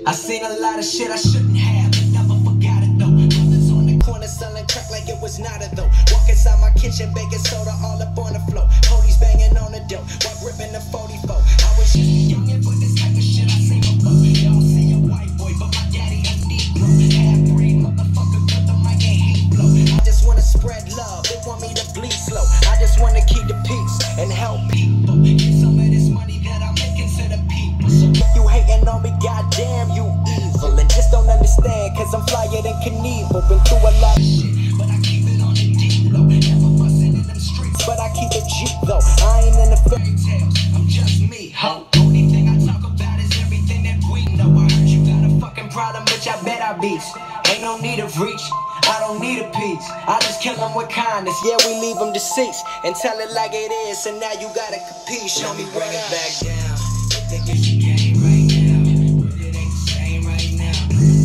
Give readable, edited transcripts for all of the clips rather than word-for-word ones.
I seen a lot of shit I shouldn't have, but never forgot it though. Brothers on the corner selling crack like it was not a though. Walk inside my kitchen, baking soda all up on the floor. Police banging on the door while gripping the 44. I was just youngin', but this type of shit I seen before. Y'all see a white boy, but my daddy a Negro. Half-breed motherfucker, cut the mic and heat blow. I just wanna spread love, they want me to bleed slow. I just wanna keep the peace and help people. Get some of this money that I'm making to the people. So if you hating on me, goddamn you evil. And just don't understand, cause I'm flyer than Knievel. Been through a lot of shit, but I keep it on the deep low. Never bustin' in them streets, but I keep it cheap though. I ain't in the fairy tales, I'm just me, ho. Only thing I talk about is everything that we know. I heard you got a fucking problem, bitch, I bet I beat. Ain't no need of reach, I don't need a piece. I just kill them with kindness, yeah, we leave them deceased. And tell it like it is, so now you gotta compete. Show me bring it back down. You think it's a game right now, but it ain't the same right now.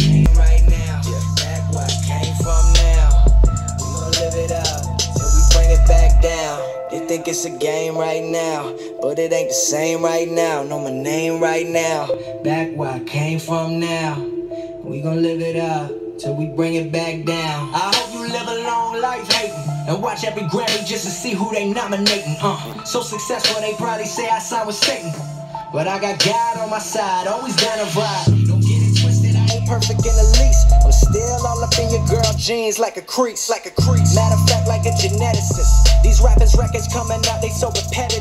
Ain't right now, back where I came from now. We gon' live it up till we bring it back down. They think it's a game right now, but it ain't the same right now. Know my name right now, back where I came from now. We gon' live it up till we bring it back down. I hope you live a long life hating and watch every Grammy just to see who they nominating. So successful they probably say I signed with Satan, but I got God on my side, always down to ride. Don't get it twisted, I ain't perfect in the least. I'm still all up in your girl jeans like a crease. Matter of fact, like a geneticist. These rappers records coming out, they so repetitive.